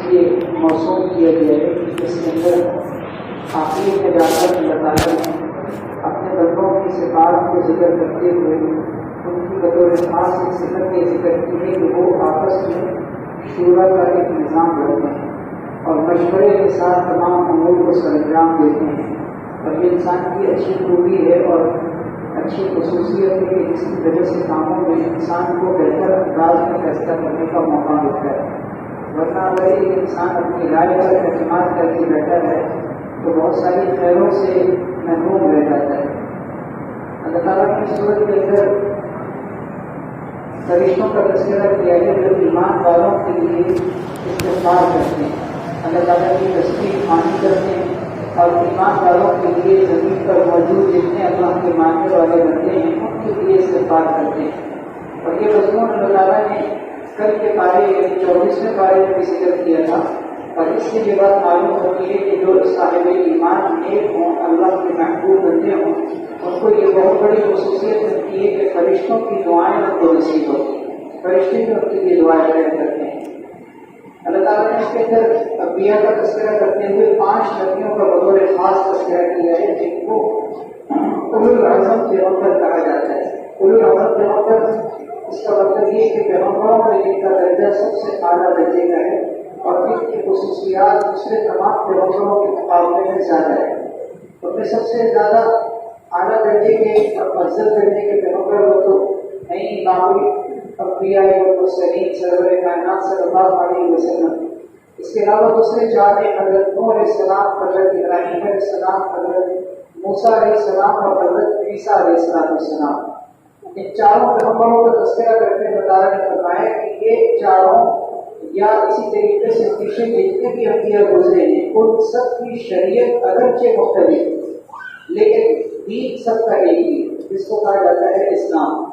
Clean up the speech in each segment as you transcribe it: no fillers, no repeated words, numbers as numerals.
لیے موسوم کیا گیا ہے کہ اس کے اندر آخری میں جا کر اللہ تعالیٰ نے اپنے بندوں کی صفات کو ذکر کرتے ہوئے ان کی بطور خاص ایک صفت یہ ذکر کی ہے کہ وہ آپس میں شورا کا ایک نظام رکھتے ہیں اور مشورے کے ساتھ تمام امور کو سر انجام دیتے ہیں. اور یہ انسان کی اچھی خوبی ہے اور اچھی خصوصیت ہے کہ جس کی وجہ سے کاموں میں انسان کو بہتر انداز میں فیصلہ کرنے کا موقع ملتا ہے. ورنہ اگر ایک انسان اپنی رائے پر اعتماد کر کے بیٹھا ہے تو بہت ساری خیروں سے محروم رہ جاتا ہے. اللہ تعالیٰ کی صورت کے اندر فرشتوں کا تذکرہ کیا ہے جو ایمان والوں کے لیے استغفار کرتے ہیں, اللہ تعالیٰ کی تصدیق مانی کرتے ہیں اور ایمان والوں کے لیے زمین پر موجود جتنے اللہ کے ماننے والے بندے ہیں ان کے لیے استغفار کرتے ہیں. اور یہ مضمون اللہ تعالیٰ نے کل کے پارے 24ویں پارے میں بھی ذکر کیا تھا. اور اس سے یہ بات معلوم ہوتی ہے کہ جو صاحب ایمان نیک ہوں, اللہ کے محبوب بندے ہوں, ان کو یہ بہت بڑی خصوصیت ملتی ہے کہ فرشتوں کی دعائیں ان کو نصیب ہوتی ہیں. فرشتے بھی ان کے لیے دعائیں کرتے ہیں. اللہ تعالیٰ نے اس کے اندر انبیاء کا تذکرہ کرتے ہوئے 5 نبیوں کا بطور خاص تذکرہ کیا ہے جن کو اولو العزم پیغمبر کہا جاتا ہے. اولو العزم پیغمبر اس کا مطلب یہ کہ پیغمبروں میں جن کا درجہ سب سے اعلیٰ درجے کا ہے اور ان کی خصوصیات دوسرے تمام پیغمبروں کے مقابلے میں زیادہ ہے. ان میں سب سے زیادہ اعلیٰ درجے کے اور افضل درجے کے پیغمبر وہ تو نہیں معمولی انبیاء والمرسلین سرور کائنات صلی اللہ علیہ وسلم. اس کے علاوہ دوسرے 4 ہیں حضرت نوح علیہ السلام, حضرت ابراہیم علیہ السلام, حضرت موسیٰ علیہ السلام اور حضرت عیسیٰ علیہ السلام. ان 4 پیغمبروں کا تذکرہ کرتے ہوئے اللہ تعالیٰ نے فرمایا کہ یہ 4 یا اسی طریقے سے پیچھے جتنے بھی انبیاء گزرے ہیں ان سب کی شریعت اگرچہ مختلف لیکن دین سب کا ایک ہی ہے جس کو کہا جاتا ہے اسلام.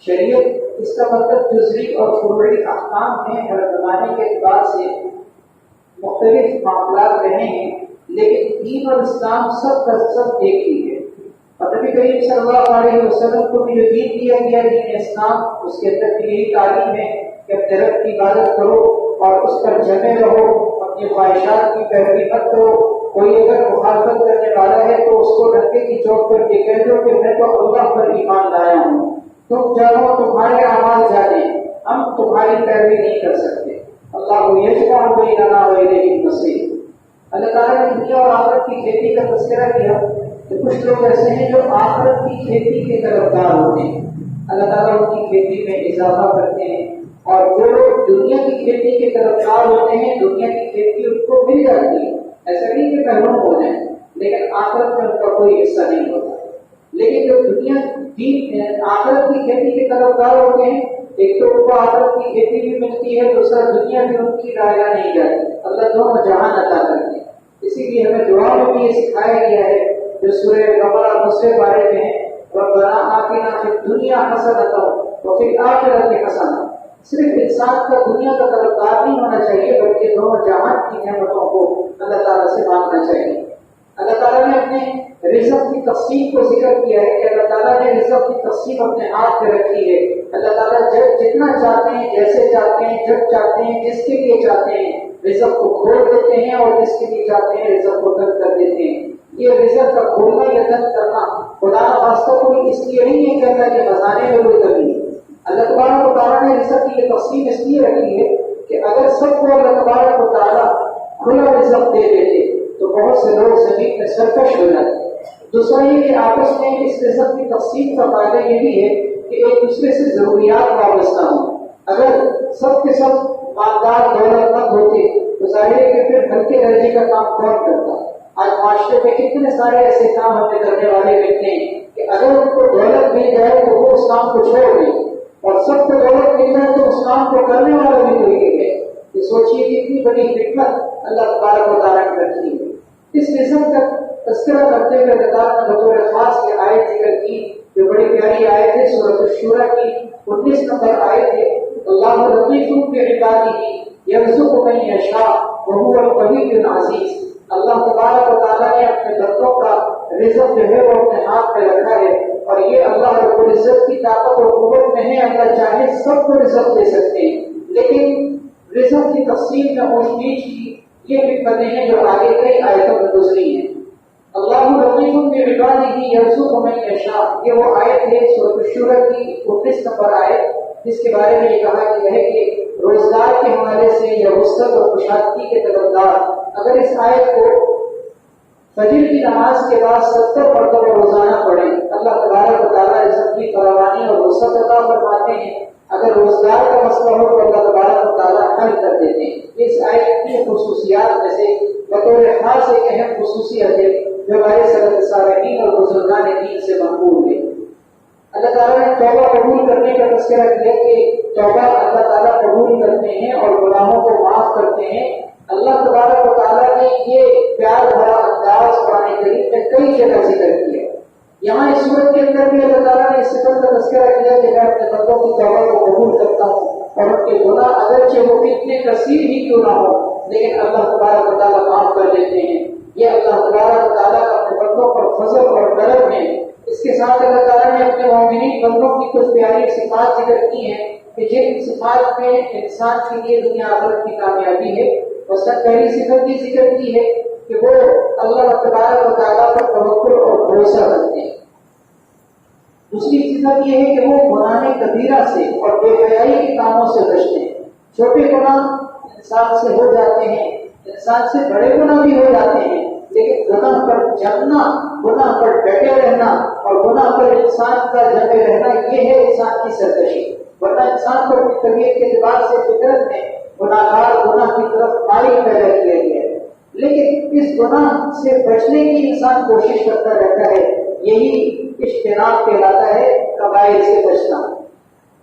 شریعت اس کا مطلب جزوی اور فروعی احکام ہیں. ہر زمانے کے اعتبار سے مختلف معاملات رہے ہیں لیکن دین اور اسلام سب کا سب ایک ہی ہے. اور نبی کریم صلی اللہ علیہ وسلم کو بھی جو دین دیا گیا دین اسلام, اس کے اندر بھی یہی تعلیم ہے کہ اپنے رب کی عبادت کرو اور اس پر جمے رہو, اپنی خواہشات کی پیروی مت کرو. کوئی اگر مخالفت کرنے والا ہے تو اس کو ڈنڈے کی چوٹ پر کے کہہ دو کہ میں تو اللہ پر ایمان لایا ہوں, تم جانو تمہارے اعمال جانے, ہم تمہاری پیروی نہیں کر سکتے. اللہ یجمع بیننا و الیہ المصیر. اللہ تعالیٰ نے دنیا اور آخرت کی کھیتی کا تذکرہ کیا کہ کچھ لوگ ایسے ہیں جو آخرت کی کھیتی کے طرفدار ہوتے ہیں, اللہ تعالیٰ ان کی کھیتی میں اضافہ کرتے ہیں. اور جو لوگ دنیا کی کھیتی کے طرفدار ہوتے ہیں دنیا کی کھیتی ان کو مل جاتی ہے. ایسا نہیں کہ محروم ہو جائیں لیکن آخرت میں ان کا کوئی حصہ نہیں ہوتا. لیکن جو دنیا آخرت کی کھیتی کی طرفدار ہوتے ہیں ایک تو ان کو آخرت کی کھیتی بھی ملتی ہے, دوسرا دنیا بھی ان کی رایا نہیں جاتی. اللہ دونوں جہان عطا کرتے ہیں. اسی لیے ہمیں دعا میں بھی یہ سکھایا گیا ہے جو سورہ بقرہ دوسرے پارے میں ہے, ربنا آتنا فی الدنیا حسنۃ وفی الآخرۃ حسنۃ. صرف انسان کا دنیا کا طرفدار نہیں ہونا چاہیے بلکہ دونوں جہان کی نعمتوں کو اللہ تعالیٰ سے مانگنا چاہیے. اللہ تعالیٰ نے اپنے رزق کی تقسیم کو ذکر کیا ہے کہ اللہ تعالیٰ نے رزق کی تقسیم اپنے ہاتھ میں رکھی ہے. اللہ تعالیٰ جتنا چاہتے ہیں, جیسے چاہتے ہیں, جب چاہتے ہیں, جس کے لیے چاہتے ہیں رزق کو کھول دیتے ہیں اور جس کے لیے چاہتے ہیں رزق کو بند کر دیتے ہیں. یہ رزق کا کھولنا یا بند کرنا خدا نخواستہ کوئی اس لیے نہیں ہے کہ اللہ کے خزانے میں کوئی کمی ہے. اللہ تبارک و تعالیٰ نے رزق کی یہ تقسیم اس لیے رکھی ہے کہ اگر سب کو اللہ تبارک و تعالیٰ کھلا رزق دے دیتے تو بہت سے لوگ زمین میں سرکش ہو جاتے. دوسرا یہ کہ آپس میں اس رزق کی تقسیم کا فائدہ یہ بھی ہے کہ ایک دوسرے سے ضروریات وابستہ ہوں. اگر سب کے سب مالدار دولت مند ہوتے تو ظاہر ہے کہ پھر گھر کے درجے کا کام کون کرتا. آج معاشرے میں کتنے سارے ایسے کام ہمیں کرنے والے ملتے ہیں کہ اگر ان کو دولت مل جائے تو وہ اس کام کو چھوڑ دیں, اور سب کو دولت مل جائے تو اس کام کو کرنے والا بھی کوئی نہیں ہے. یہ سوچیے کہ اتنی بڑی حکمت اللہ تبارک و تعالیٰ نے رکھی ہے. اس قسم کا تذکرہ کرتے ہوئے اللہ تعالیٰ نے بطور خاص یہ آیت ذکر کی جو بڑی پیاری آیت ہے سورۃ الشورى کی 19 نمبر آیت ہے. اللہ لطیف بعبادہ یرزق من یشاء وهو القوی العزیز. اللہ تبارک و تعالیٰ نے اپنے بندوں کا رزق جو ہے وہ اپنے ہاتھ میں رکھا ہے اور یہ اللہ رب العزت کی طاقت اور قوت میں ہے. اللہ چاہے سب کو رزق دے سکتے ہیں لیکن رزق کی تقسیم میں اونچ نیچ کی یہ حکمتیں ہیں جو آگے کئی آیتوں میں گزری ہیں۔ اللہ لطیف بعبادہ یرزق من یشاء، یہ وہ آیت ہے سورۃ الشورى کی 19 نمبر آیت، جس کے بارے میں یہ کہا گیا ہے کہ روزگار کے حوالے سے یا وسعت اور کشادگی کے طلبگار اگر اس آیت کو فجر کی نماز کے بعد 70 مرتبہ روزانہ پڑھیں، اللہ تبارک و تعالیٰ رزق کی فراوانی اور وسعت عطا فرماتے ہیں۔ اگر روزگار کا مسئلہ ہو تو اللہ تبارک و تعالیٰ حل کر دیتے ہیں۔ اس آیت کی خصوصیات میں سے بطور خاص ایک اہم خصوصیت ہے جو ہمارے سلف صالحین اور بزرگان دین سے مقبول ہے۔ اللہ تعالیٰ نے توبہ قبول کرنے کا تذکرہ کیا کہ توبہ اللہ تعالیٰ قبول کرتے ہیں اور گناہوں کو معاف کرتے ہیں۔ اللہ تبارک و تعالیٰ نے یہ پیار بھرا انداز قرآن کریم میں کئی جگہ ذکر کیا۔ یہاں اس صورت کے اندر بھی اللہ تعالیٰ نے اس صفت کا تذکرہ کیا کہ میں اپنے بندوں کی توبہ کو قبول کرتا ہوں اور ان کے گناہ اگرچہ وہ کتنے کثیر ہی کیوں نہ ہو لیکن اللہ تبارک و تعالیٰ معاف کر دیتے ہیں۔ یہ اللہ تبارک و تعالیٰ کا اپنے بندوں پر فضل اور کرم ہے۔ اس کے ساتھ اللہ تعالیٰ نے اپنے مومنین بندوں کی کچھ پیاری صفات ذکر کی ہیں کہ جن صفات میں انسان کے لیے دنیا آخرت کی کامیابی ہے۔ مثلاً پہلی صفت یہ ذکر کی ہے کہ وہ اللہ تبارک و تعالیٰ پر توکل اور بھروسہ رکھتے ہیں۔ دوسری صفت یہ ہے کہ وہ گناہ کبیرہ سے اور بے حیائی کے کاموں سے بچتے ہیں۔ چھوٹے گناہ انسان سے ہو جاتے ہیں، انسان سے بڑے گناہ بھی ہو جاتے ہیں، لیکن گناہ پر جمنا، گناہ پر ڈٹے رہنا اور گناہ پر انسان کا جمے رہنا یہ ہے انسان کی سرکشی۔ ورنہ انسان کو اپنی طبیعت کے اعتبار سے فطرت میں گناہگار گناہ کی طرف مائل پیدا کیا گیا ہے، لیکن اس گناہ سے بچنے کی انسان کوشش کرتا رہتا ہے۔ یہی اجتناب کہلاتا ہے، کبائر سے بچنا۔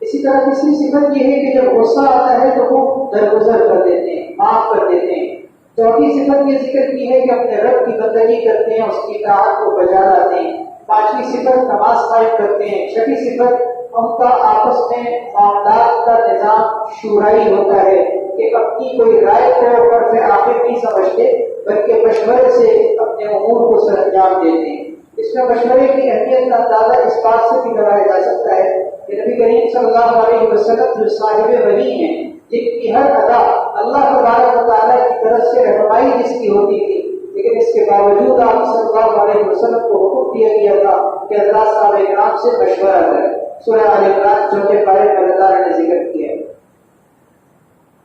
اسی طرح تیسری صفت یہ ہے کہ جب غصہ آتا ہے تو وہ درگزر کر دیتے ہیں، معاف کر دیتے ہیں۔ چوتھی صفت یہ ذکر کی ہے کہ اپنے رب کی بندگی کرتے ہیں، اس کی اطاعت کو بجا لاتے ہیں۔ پانچویں صفت نماز قائم کرتے ہیں۔ چھٹی صفت ان کا آپس میں معاملات کا نظام شورائی ہوتا ہے کہ اپنی کوئی رائے کو فرض آخر نہیں سمجھتے بلکہ مشورے سے اپنے امور کو سر انجام دیتے ہیں۔ اس میں مشورے کی اہمیت کا اندازہ اس بات سے بھی لگایا جا سکتا ہے کہ نبی کریم صلی اللہ علیہ وسلم جو صاحب ولی ہیں، جن کی ہر ادا اللہ تبارک و تعالیٰ کی طرف سے رہنمائی جس کی ہوتی تھی، لیکن اس کے باوجود آپ صلی اللہ علیہ وسلم کو حکم دیا گیا تھا کہ حضرات صاحب کرام سے مشورہ کریں۔ سورہ آل عمران 4 پارے میں اللہ تعالیٰ نے ذکر کیا ہے۔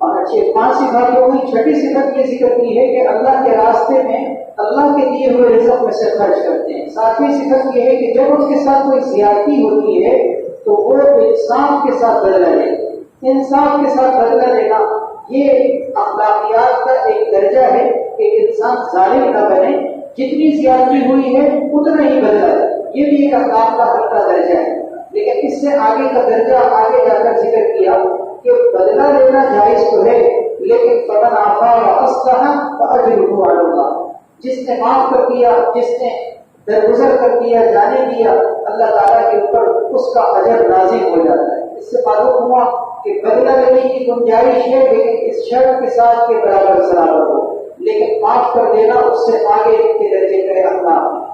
اور اچھے 5 صفاتوں کی چھٹی صفت یہ ذکر کی ہے کہ اللہ کے راستے میں اللہ کے دیے ہوئے رزق میں سے خرچ کرتے ہیں۔ 7ویں صفت یہ ہے کہ جب ان کے ساتھ کوئی زیادتی ہوتی ہے تو وہ انصاف کے ساتھ بدلہ لیتے ہیں۔ انصاف کے ساتھ بدلہ لینا یہ اخلاقیات کا ایک درجہ ہے کہ انسان ظالم نہ بنے، جتنی زیادتی ہوئی ہے اتنا ہی بدلہ ہے، یہ بھی ایک اخلاق کا ہلکا درجہ ہے۔ لیکن اس سے آگے کا درجہ آگے جا کر ذکر کیا کہ بدلہ لینا جائز تو ہے، لیکن فمن عفا واصلح فاجرہ علی اللہ، جس نے معاف کر دیا، جس نے درگزر کر دیا، جانے دیا، اللہ تعالیٰ کے اوپر اس کا اجر لازم ہو جاتا ہے۔ اس سے معلوم ہوا کہ بدلہ لینے کی گنجائش ہے، لیکن اس شرط کے ساتھ کے برابر سرابر ہو، لیکن معاف کر دینا اس سے آگے کے درجے کا اخلاق ہے۔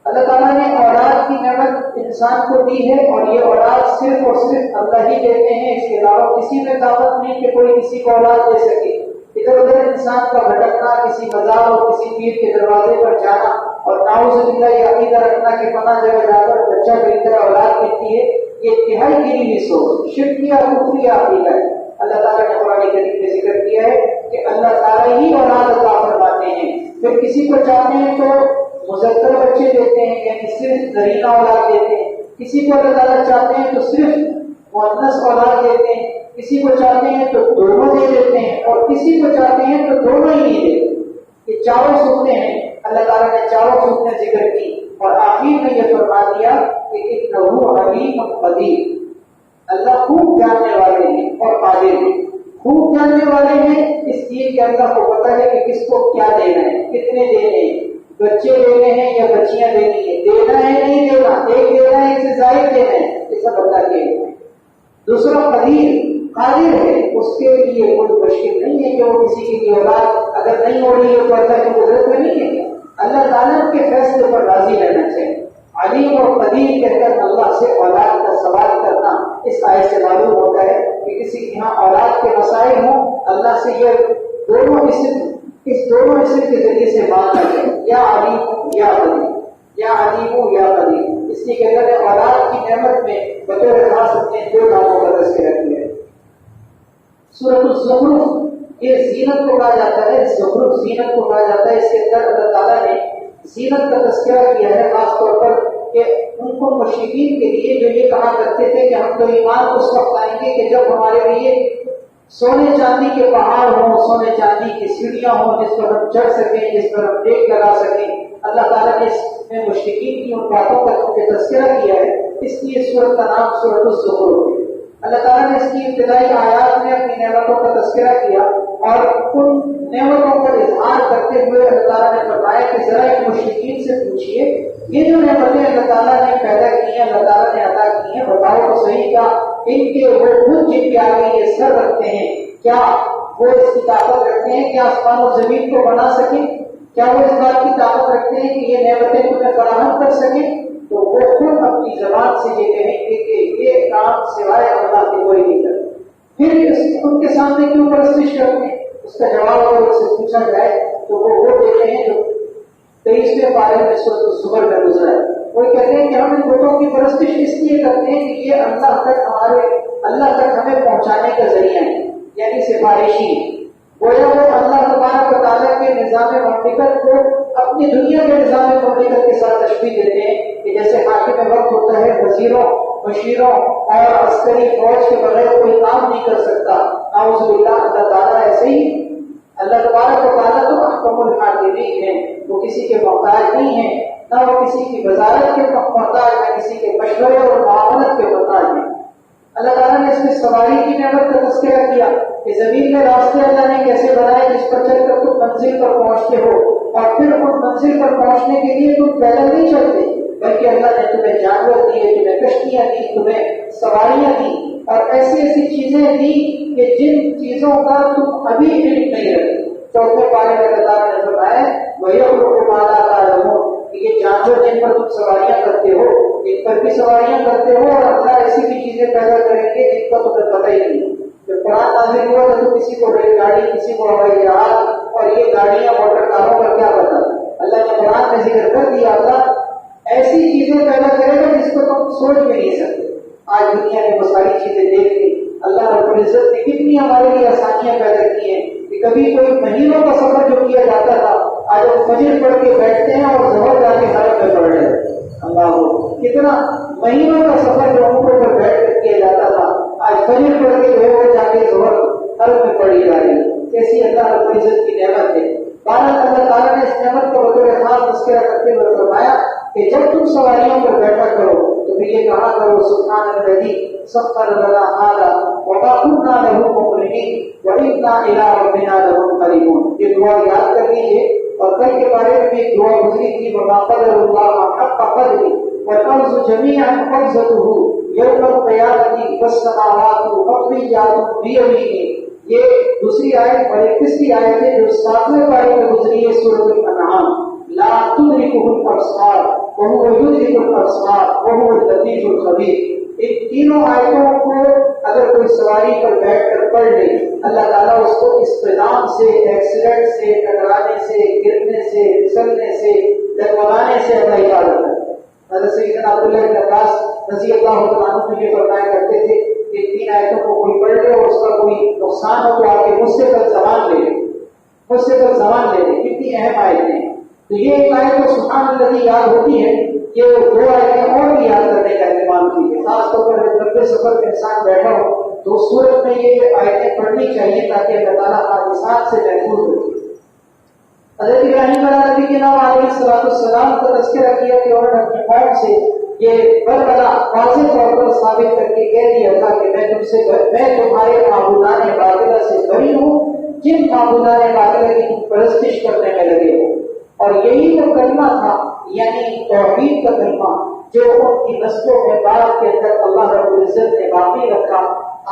اللہ تعالیٰ نے اولاد کی نعمت انسان کو دی ہے اور یہ اولاد صرف اور صرف اللہ ہی دیتے ہیں، اس کے علاوہ کسی میں طاقت نہیں کہ کوئی کسی کو اولاد دے سکے۔ ادھر ادھر انسان کا بھٹکنا، کسی مزار اور کسی پیر کے دروازے پر جانا اور نعوذ باللہ یہ عقیدہ رکھنا کہ فلاں جگہ جا کر بچہ خریدتا ہے اولاد ملتی ہے، یہ انتہائی گری ہوئی سوچ، شرکیہ کفریہ عقیدہ ہے۔ اللہ تعالیٰ نے قرآن کریم میں ذکر کیا ہے کہ اللہ تعالیٰ ہی اولاد عطا فرماتے ہیں، پھر کسی کو چاہتے ہیں تو مذکر بچے دیتے ہیں یعنی صرف زرینہ اولاد دیتے ہیں، کسی کو اللہ تعالیٰ چاہتے ہیں تو صرف مؤنث اولاد دیتے ہیں، کسی کو چاہتے ہیں تو دونوں دے دیتے ہیں اور کسی کو چاہتے ہیں تو دونوں ہی نہیں دیتے۔ یہ چاروں صورتیں ہیں، اللہ تعالیٰ نے چاروں صورتیں ذکر کی اور آخر میں یہ فرما دیا کہ انہ علیم قدیر، اللہ خوب جاننے والے ہیں اور قادر ہیں۔ خوب جاننے والے ہیں اس لیے کہ اللہ کو پتہ ہے کہ کس کو کیا دینا ہے، کتنے دینے ہیں، بچے دینے ہیں یا بچیاں دینی ہیں، دینا ہے نہیں دینا، ایک دینا ہے اسے زائد دینا ہے، یہ سب اللہ کے لیے۔ دوسرا قدیر ہے، اس کے لیے کوئی مشکل نہیں ہے کہ وہ کسی کی اولاد اگر نہیں ہو رہی ہے تو اللہ کی قدرت میں نہیں ہے، اللہ تعالیٰ کے فیصلے پر راضی رہنا چاہیے۔ علیم اور قدیر کہہ کر اللہ سے اولاد کا سوال کرنا اس آیت سے معلوم ہوتا ہے کہ کسی کے یہاں اولاد کے مسائل ہوں، اللہ سے یہ دونوں اسم کے ذریعے سے بات کریں، یا علیم یا قدیر، یا علیم یا قدیر۔ اس لیے کہ اللہ نے اولاد کی نعمت میں بطور خاص اپنے دو ناموں کا تذکرہ کیا ہے۔ سورۃ الزخرف یہ زینت کو کہا جاتا ہے، زخرف زینت کو کہا جاتا ہے۔ اس کے اندر اللہ تعالیٰ نے زینت کا تذکرہ کیا ہے، خاص طور پر کہ ان کو مشرکین کے لیے جو یہ کہا کرتے تھے کہ ہم تو ایمان اس وقت آئیں گے کہ جب ہمارے لیے سونے چاندی کے پہاڑ ہوں، سونے چاندی کی سیڑھیاں ہوں جس پر ہم چڑھ سکیں، جس پر ہم ٹیک لگا سکیں۔ اللہ تعالیٰ نے اس میں مشرکین کی ان باتوں کا تذکرہ کیا ہے، اس لیے سورۃ کا نام سورۃ الزخرف ہے۔ اللہ تعالیٰ نے اس کی ابتدائی آیات میں اپنی نعمتوں کا تذکرہ کیا اور ان نعمتوں کا اظہار کرتے ہوئے اللہ تعالیٰ نے فرمایا کہ ذرا ان مشرکین سے پوچھیے یہ جو نعمتیں اللہ تعالیٰ نے پیدا کی ہیں، اللہ تعالیٰ نے عطا کی ہیں، بتاؤ تو صحیح کا ان کے وہ خود جن کے آگے یہ سر رکھتے ہیں، کیا وہ اس کی طاقت رکھتے ہیں کہ آسمان و زمین کو بنا سکیں؟ کیا وہ اس بات کی طاقت رکھتے ہیں کہ یہ نعمتیں تمہیں فراہم کر سکیں؟ تو وہ خود اپنی زبان سے یہ کہیں گے کہ یہ کام سوائے اللہ کے کوئی نہیں کرتا، پھر ان کے سامنے کیوں پرستش کرتے ہیں؟ اس کا جواب اگر اس سے پوچھا جائے تو وہ دیتے ہیں جو 23ویں پارے میں سورۃ الزمر میں گزرا ہے۔ وہ کہتے ہیں کہ ہم ان بتوں کی پرستش اس لیے کرتے ہیں کہ یہ اللہ تک ہمیں پہنچانے کا ذریعہ ہے، یعنی سفارشی ہے۔ گویا وہ اللہ تبارک و تعالیٰ کے نظام مملکت کو اپنی دنیا کے نظام مملکت کے ساتھ تشبیہ دیتے ہیں کہ جیسے حاکم وقت ہوتا ہے، وزیروں، مشیروں اور عسکری فوج کے بغیر کوئی کام نہیں کر سکتا، نعوذ باللہ۔ اللہ تعالیٰ ایسے ہی، اللہ تبارک و تعالیٰ تو احکم الحاکمین ہیں، وہ کسی کے محتاج نہیں ہیں، نہ وہ کسی کی وزارت کے محتاج، نہ کسی کے مشورے اور معاونت کے محتاج ہیں۔ اللہ تعالیٰ نے اس میں سواری کی نعمت کا تذکرہ کیا کہ زمین میں راستے اللہ نے کیسے بنائے جس پر چل کر تم منزل پر پہنچتے ہو، اور پھر ان منزل پر پہنچنے کے لیے تم پیدل نہیں چلتے بلکہ اللہ نے تمہیں جانور دیے، تمہیں کشتیاں دی، تمہیں سواریاں دی اور ایسی ایسی چیزیں دی کہ جن چیزوں کا تم ابھی علم نہیں رکھتے۔ چوتھے پارے میں اللہ تعالیٰ نے فرمایا وَيَخْلُقُ مَا لَا تَعْلَمُونَ، یہ جانور جن پر تم سواریاں کرتے ہو، ان پر بھی سواریاں کرتے ہو، اور اللہ ایسی بھی چیزیں پیدا کریں گے جن کا تمہیں پتہ ہی نہیں۔ جب قرآن نازل ہوا تو کسی کو ریل گاڑی، کسی کو ہوائی جہاز اور یہ گاڑیاں موٹر کاروں کا کیا پتا، اللہ نے قرآن میں ذکر کر دیا اللہ ایسی چیزیں پیدا کرے گا جس کو تم سوچ بھی نہیں سکتے۔ آج دنیا نے وہ ساری چیزیں دیکھ لی، اللہ رب العزت نے کتنی ہمارے لیے آسانیاں پیدا کی ہیں کہ کبھی کوئی مہینوں کا سفر جو کیا جاتا تھا آج وہ فجر پڑھ کے بیٹھتے ہیں اور ظہر جا کے حرم میں پڑھ رہے ہیں۔ اللہ کتنا مہینوں کا سفر جو اونٹوں پر بیٹھ کر کیا جاتا تھا آج فجر پڑھ کے جو ہے وہ جا کے ظہر حرم میں پڑھی جا رہی ہے۔ کیسی اللہ رب العزت کی نعمت ہے۔ بہرحال اللہ تعالیٰ نے اس نعمت کو بطور خاص تذکرہ کرتے ہوئے فرمایا کہ جب تم سواریوں پر بیٹھا کرو تو پھر یہ کہا کرو سبحان الذی سخر لنا ھذا وما كنا له مقرنین وإنا إلی ربنا لمنقلبون۔ یہ دعا یاد کر لیجیے، اور کل کے بارے میں بھی ایک دعا گزری تھی وما قدر اللہ حق قدرہ والارض جميعا قبضته يوم القيامة والسماوات مطويات بيمینہ۔ یہ دوسری آیت اور 31ویں آیت ہے جو 7ویں پارے میں گزری ہے سورۃ الانعام۔ لا تدركه الابصار وهو يدرك الابصار وهو اللطيف الخبير۔ ان تینوں آیتوں کو اگر کوئی سواری پر بیٹھ کر پڑھ لے اللہ تعالیٰ اس کو اصطدام سے، ایکسیڈنٹ سے، ٹکرانے سے، گرنے سے، پھسلنے سے، ڈگمگانے سے اللہ حفاظت کرتا ہے۔ حضرت سیدنا عبداللہ بن عباس رضی اللہ تعالیٰ عنہ یہ فرمایا کرتے تھے کہ تین آیتوں کو کوئی پڑھ لے اور اس کا کوئی نقصان ہو تو آ کے مجھ سے کل زمان لے لے، مجھ سے کل زمان لے لے۔ کتنی اہم آیتیں ہیں۔ تو یہ ایک آیت تو سبحان اللہ یاد ہوتی ہے، یہ دو آیتیں اور بھی یاد کرنے کا اہتمام کیجیے، خاص طور پر جب لمبے سفر میں انسان بیٹھا ہو تو صورت میں یہ آیتیں پڑھنی چاہیے تاکہ اللہ تعالیٰ حادثات سے محفوظ ہو۔ حضرت ابراہیم علیہ نبی کے نام علیہ السلام کا تذکرہ کیا کہ انہوں نے اپنی قوم سے یہ بڑا واضح طور پر ثابت کر کے کہہ دیا تھا کہ میں تمہارے معبودان باطلہ سے بری ہوں جن معبودان باطلہ کی تم پرستش کرنے میں لگے ہو۔ اور یہی وہ کلمہ تھا، یعنی توحید کا کلمہ جو ان کی نسلوں میں بعد کے اندر اللہ رب العزت نے باقی رکھا۔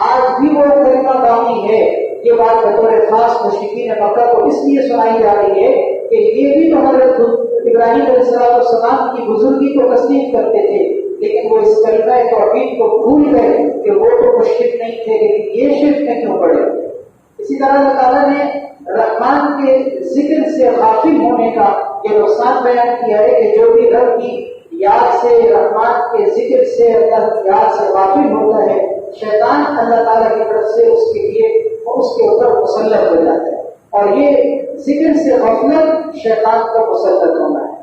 آج بھی وہ کلمہ باقی ہے۔ یہ بات بطور خاص مشرکین مکہ کو اس لیے سنائی جا رہی ہے کہ یہ بھی تو حضرت ابراہیم علیہ السلام کی بزرگی کو تسلیم کرتے تھے لیکن وہ اس کلمہ توحید کو بھول گئے کہ وہ تو مشرک نہیں تھے، لیکن یہ شرک میں کیوں پڑے۔ اسی طرح اللہ تعالیٰ نے رحمان کے ذکر سے غافل ہونے کا یہ نقصان بیان کیا ہے کہ جو بھی رب کی یاد سے، رحمان کے ذکر سے، اللہ کی یاد سے غافل ہوتا ہے، شیطان اللہ تعالیٰ کی طرف سے اس کے لیے اس کے اوپر مسلط ہو جاتا ہے، اور یہ ذکر سے غفلت شیطان کا مسلط ہونا ہے۔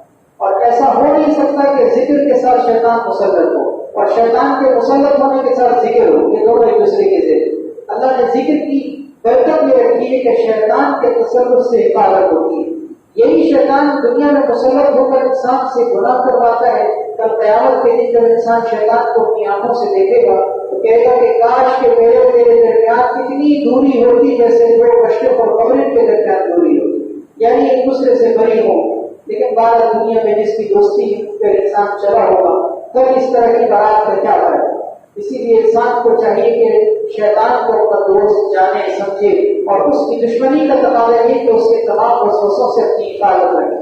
اور ایسا ہو نہیں سکتا کہ ذکر کے ساتھ شیطان مسلط ہو اور شیطان کے مسلط ہونے کے ساتھ ذکر ہو، یہ دونوں ایک دوسرے کے ذریعے۔ اللہ نے ذکر کی برکت یہ رکھی ہے کہ شیطان کے تسلط سے حفاظت ہوتی ہے۔ یہی شیطان دنیا میں مسلط ہو کر انسان سے گناہ کرواتا ہے۔ کل قیامت کے دن جب انسان شیطان کو اپنی آنکھوں سے دیکھے گا تو کہے گا کہ کاش کے میرے درمیان کتنی دوری ہوتی جیسے دو مشرق اور مغرب کے درمیان دوری ہوتی، یعنی ایک دوسرے سے بری ہو۔ لیکن بعد دنیا میں جس کی دوستی پہ انسان چلا ہوگا تب اس طرح کی بات کا کیا کرے۔ اسی لیے انسان کو چاہیے کہ شیطان کو اپنا دوست جانے سمجھے اور اس کی دشمنی کا تقاضا ہے کہ اس کے تمام وسوسوں سے اپنی حفاظت رکھے۔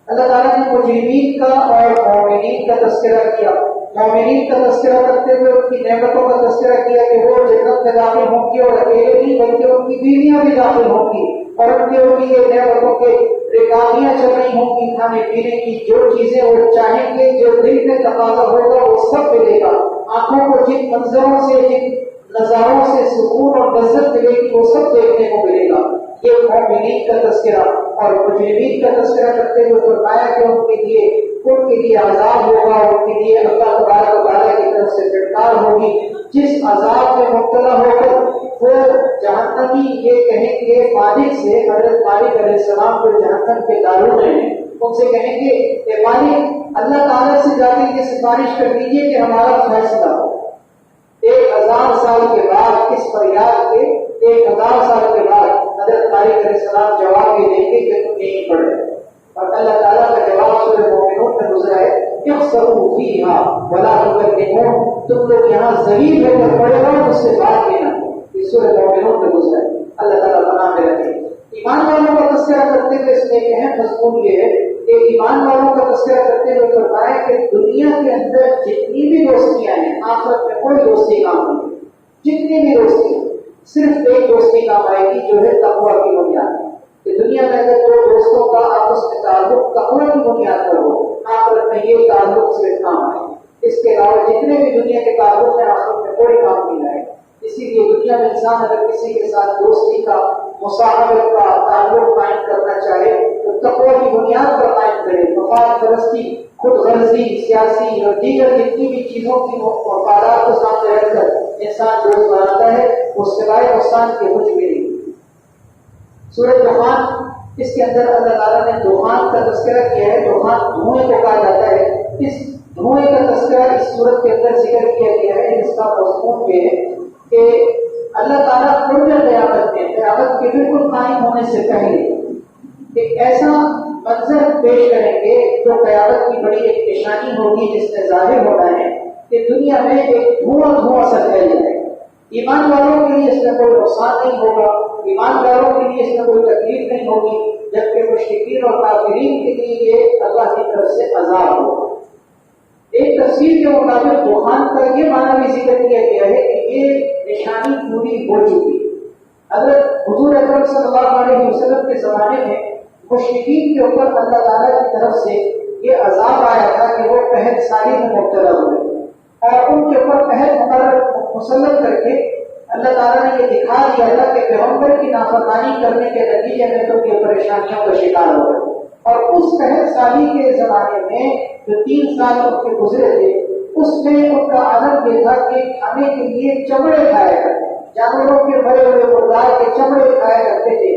اللہ تعالیٰ نے مجرمین کا اور مومنین کا تذکرہ کیا۔ مومنین کا تذکرہ کرتے ہوئے ان کی نعمتوں کا تذکرہ کیا کہ وہ جنت میں داخل ہوں گے اور اکیلے نہیں بلکہ ان کی بیویاں بھی داخل ہوں گی، اور ان کے لیے نعمتوں کے ریکاریاں چل رہی ہوں گی، کھانے پینے کی جو چیزیں وہ چاہیں گے، جو دل میں تقاضا ہوگا وہ سب ملے گا۔ آنکھوں کو جن منظروں سے، جن نظاروں سے سکون اور لذت ملے گی وہ سب دیکھنے کو ملے گا۔ یہ مومنین کا تذکرہ۔ اور مجرمین کا تذکرہ کرتے ہوئے فرمایا کہ ان کے لیے عذاب ہوگا، ان کے لیے اللہ تبارک و تعالیٰ کی طرف سے پھٹکار ہوگی، جس عذاب میں مبتلا ہو کر وہ جہنمی یہ کہیں گے مالک سے، حضرت مالک علیہ السلام جو جہنم کے داروں میں ہیں، ان سے کہیں گے کہ مالک اللہ تعالیٰ سے جا کے یہ سفارش کر دیجیے کہ ہمارا فیصلہ ہو۔ 1000 سال کے بعد اس فریاد کے 1000 سال کے بعد حضرت مالک علیہ السلام جواب یہ دیں گے کہ تم نہیں پڑھے، اور اللہ تعالیٰ کا جواب سورہ مومنون میں گزرا ہے، اخسئوا فیہا ولا تکلمون، تم لوگ یہاں ذلیل ہو کر پڑے رہو، مجھ سے بات لینا۔ یہ سورہ مومنون میں گزرا ہے۔ اللہ تعالیٰ پناہ میں رکھے۔ ایمان والوں کا تذکرہ کرتے ہوئے اس میں ایک اہم مضمون یہ ہے کہ ایمان والوں کا تذکرہ کرتے ہوئے فرمایا کہ دنیا کے اندر جتنی بھی دوستیاں ہیں آخرت میں کوئی دوستی کام نہیں، جتنی بھی دوستی صرف ایک دوستی کام آئے گی جو ہے تقویٰ کی بنیاد کہ دنیا میں اگر دو دوستوں کا آپس میں تعلق تقویٰ کی بنیاد پر ہو، آخرت میں یہ تعلق صرف کام آئے۔ اس کے علاوہ جتنے بھی دنیا کے تعلق ہیں آخرت میں کوئی کام نہیں آئے۔ اسی لیے دنیا میں انسان اگر کسی کے ساتھ دوستی کا، مصاحبت کا تعلق قائم کرنا چاہے تو تقویٰ کی بنیاد پر قائم کرے۔ مفاد پرستی، خود غرضی، سیاسی اور دیگر جتنی بھی چیزوں کی مفادات کو سامنے رکھ کر انسان دوست بناتا ہے وہ سوائے نقصان کے کچھ بھی نہیں۔ سورہ دخان، اس کے اندر اللہ تعالیٰ نے دخان کا تذکرہ کیا ہے۔ دخان دھوئیں کو کہا جاتا ہے۔ اس دھوئیں کا تذکرہ اس سورت کے اندر ذکر کیا گیا ہے۔ اس کا مضمون یہ ہے کہ اللہ تعالیٰ خود قیامت کے بالکل قائم ہونے سے پہلے ایک ایسا منظر پیش کریں گے جو قیامت کی بڑی ایک نشانی ہوگی، جس میں ظاہر ہونا ہے کہ دنیا میں ایک دھواں سا پھیل جائے۔ ایمان والوں کے لیے اس میں کوئی نقصان نہیں ہوگا، ایمان والوں کے لیے اس میں کوئی تکلیف نہیں ہوگی، جبکہ مشرکین اور کافرین کے لیے یہ اللہ کی طرف سے عذاب ہوگا۔ ایک تفسیر کے مطابق دخان کا یہ معنی بھی ذکر کیا گیا ہے کہ یہ نشانی پوری ہو چکی۔ اگر حضور اکرم صلی اللہ علیہ وسلم کے زمانے میں مشرکین کے اوپر اللہ تعالیٰ کی طرف سے یہ عذاب آیا تھا کہ وہ قحط ساری میں مبتلا ہوئے اور ان کے اوپر قحط مسلط کر کے اللہ تعالیٰ نے یہ دکھا دیا تھا کہ پیغمبر کی نافرمانی کرنے کے نتیجے میں تم یہ پریشانیوں کا شکار ہو گئے۔ اور اس قحط سالی کے زمانے میں جو 3 سال ان کے گزرے تھے اس میں ان کا عادت یہ تھا کہ کھانے کے لیے چمڑے کھایا کرتے، جانوروں کے بڑے بڑے مردار کے چمڑے کھایا کرتے تھے۔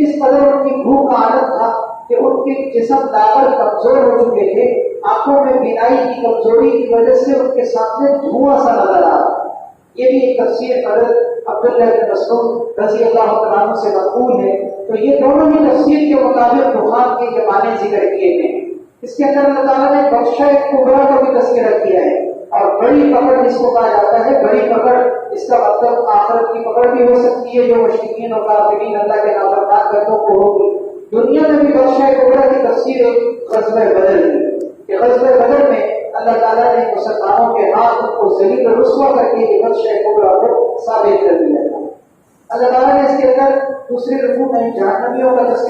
اس قدر ان کی بھوک کا عادت تھا کہ ان کے جسم لاغر کمزور ہو چکے تھے، آنکھوں میں بینائی کی کمزوری کی وجہ سے ان کے سامنے دھواں سا نظر آ رہا۔ یہ بھی ایک تفسیر حضرت عبداللہ بن مسعود رضی اللہ تعالیٰ عنہ سے منقول ہے۔ تو یہ دونوں ہی تفسیر کے مطابق دخان کے زمانے ذکر کیے گئے۔ اس کے اندر اللہ تعالیٰ نے بخشہ کبریٰ کا بھی تذکرہ کیا ہے، اور بڑی پکڑ جس کو کہا جاتا ہے، بڑی پکڑ اس کا مطلب آخرت کی پکڑ بھی ہو سکتی ہے جو مشرکین اور کافرین اللہ کے نافرمان بندوں کو ہوگی۔ دنیا میں بھی بخشہ کبریٰ کی تفسیر ایک غزوہ بدر ہے کہ غزوہ بدر میں اللہ تعالیٰ نے مسلمان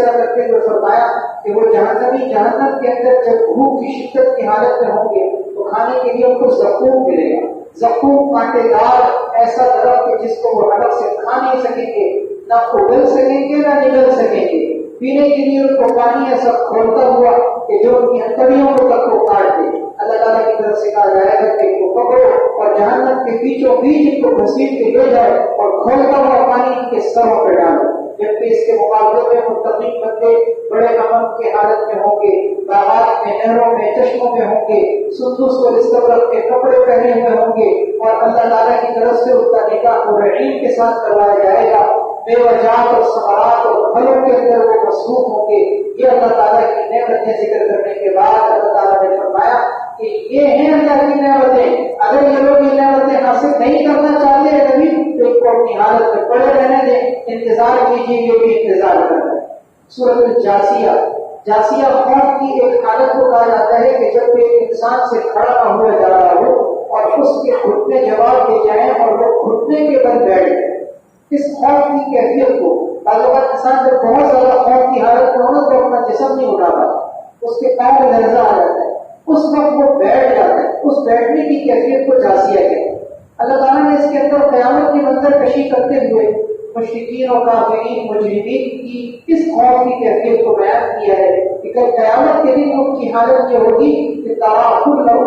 تذکرہ کرتے ہوئے فرمایا کہ وہ جہنمی جہنم کے اندر جب بھوک کی شدت کی حالت میں ہوں گے تو کھانے کے لیے ان کو زقوم ملے گا. زقوم کانٹے دار ایسا درخت ہے جس کو وہ الگ سے کھا نہیں سکیں گے, نہ اگل سکیں گے نہ نگل سکیں گے. پینے کے لیے ان کو پانی ایسا کھولتا ہوا کہ جو ان کی ہتھیلیوں کو تک کو کاٹ دے. اللہ تعالیٰ کی طرف سے کہا جائے گا کہ ان کو پکڑو اور جہنم کے بیچوں بیچ ان کو گھسیٹ کے لے جائے اور کھولتا ہوا پانی ان کے سروں پہ ڈالو. جبکہ اس کے مقابلے میں متقی بندے بڑے امن کی حالت میں ہوں گے, باغات میں, نہروں میں, چشموں میں ہوں گے, سندس اور استبرق کے کپڑے پہنے ہوئے ہوں گے اور اللہ تعالیٰ کی طرف سے اس کا نکاح قرعین کے ساتھ کروایا جائے گا. بے وجات اور ثمرات اور پھلوں کے اندر وہ مصروف ہوں گے. یہ اللہ تعالیٰ کی نعمتیں ذکر کرنے کے بعد اللہ تعالیٰ نے فرمایا کہ یہ ہیں اللہ کی نعمتیں. اگر یہ لوگ یہ نعمتیں حاصل نہیں کرنا چاہتے ہیں نبی تو ان کو اپنی حالت میں پڑے رہنے دیں, انتظار کیجیے, یہ بھی انتظار کر رہے ہیں. سورۃ الجاسیہ, جاسیہ خوف کی ایک حالت کو کہا جاتا ہے کہ جب ایک انسان سے کھڑا نہ ہوا جا رہا ہو اور اس کے گھٹنے جواب دے جائیں اور وہ گھٹنے کے بل بیٹھ جائے. اس خوف کی کیفیت کو بعض اوقات انسان جب بہت زیادہ خوف کی حالت میں ہونا تو اپنا جسم نہیں اٹھاتا, اس کے پاؤں میں لرزہ آ جاتا ہے, اس وقت وہ بیٹھ جاتا ہے. اس بیٹھنے کی کیفیت کو جاسیہ کہتے ہیں. اللہ تعالیٰ نے اس کے اندر قیامت کی منظر کشی کرتے ہوئے مشرکین اور کافرین مجرمین کی اس خوف کی کیفیت کو بیان کیا ہے کہ قیامت کے دن ان کی حالت یہ ہوگی کہ تراکل لہو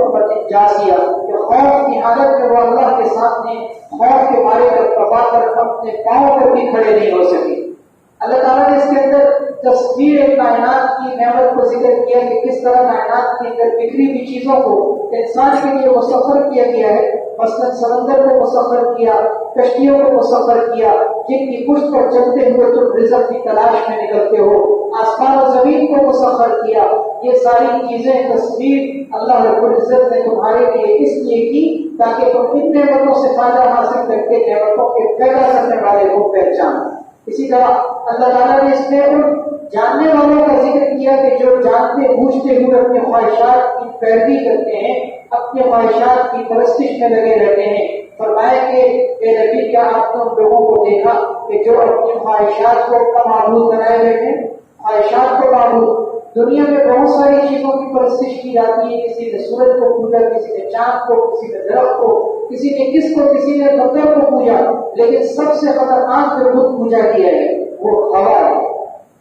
جاسیہ, کہ خوف کی حالت میں وہ اللہ کے سامنے خوف کے مارے پر کبا کر اپنے پاؤں پر بھی کھڑے نہیں ہو سکے. اللہ تعالیٰ نے اس کے اندر تصویر کائنات کی نعمت کو ذکر کیا کہ کس طرح کائنات کے اندر بکھری ہوئی چیزوں کو انسان کے لیے مسخر کیا گیا ہے. مثلاً سمندر کو مسخر کیا, کشتیوں کو مسخر کیا جن کی پشت پر چلتے ہوئے تم رزق کی تلاش میں نکلتے ہو, آسمان و زمین کو مسخر کیا. یہ ساری چیزیں تصویر اللہ رب العزت نے تمہارے لیے اس لیے کی تاکہ تم ان نعمتوں سے فائدہ حاصل کر کے نعمتوں کے پیدا کرنے والے کو پہچانو. اسی طرح اللہ تعالیٰ نے اس میں ان جاننے والوں کا ذکر کیا کہ جو جانتے بوجھتے ہوئے اپنے خواہشات کی پیروی کرتے ہیں, اپنے خواہشات کی پرستش میں لگے رہتے ہیں. فرمایا کہ اے نبی کیا آپ نے ان لوگوں کو دیکھا کہ جو اپنی خواہشات کو اپنا معبود بنائے بیٹھے, خواہشات کو معبود. دنیا میں بہت ساری چیزوں کی پرستش کی جاتی ہے, کسی نے سورج کو پوجا, کسی نے چاند کو, کسی نے درخت کو, کسی نے کس کو, کسی نے پتھر کو پوجا, لیکن سب سے خطرناک جو بت پوجا کیا ہے وہ ہوا ہے.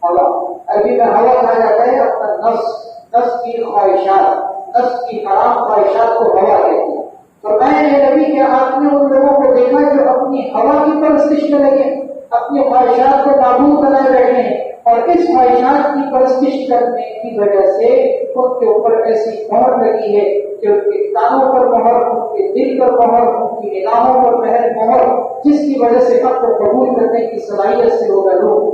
ہوا عربی میں ہوا کہا جاتا ہے اپنا نفس, نفس کی خواہشات, نفس کی حرام خواہشات کو ہوا کہتے ہیں. فرمایا یہ نبی کہ آپ نے ان لوگوں کو دیکھا جو اپنی ہوا کی پرستش میں لگے, اپنی خواہشات کو معبود بنائے بیٹھے ہیں اور اس خواہشات کی پرستش کرنے کی وجہ سے ان کے اوپر ایسی مہر لگی ہے کہ ان کے کانوں پر مہر, ان کے دل پر مہر, ان کی نگاہوں پر مہر, جس کی وجہ سے حق کو قبول کرنے کی صلاحیت سے وہ محروم.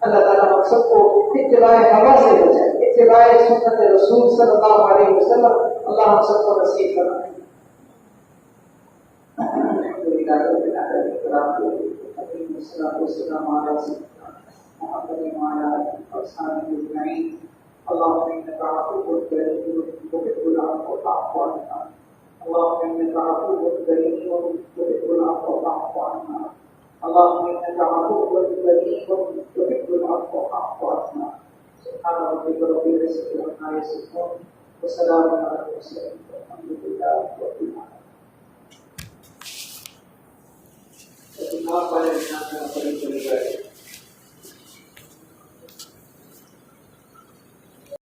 اللہ تعالیٰ مقصد کو اتباع ہوا سے بچائے, اتباع سنت رسول صلی اللہ علیہ وسلم اللہ ہم سب کو نصیب فرمائے. اللهم انك عفو كريم تحب العفو فاعف عنا. اللهم انك عفو كريم تحب العفو فاعف عنا. اللهم انك عفو كريم تحب العفو فاعف عنا. سبحان ربك رب العزة عما يصفون وسلام على المرسلين والحمد لله رب العالمين.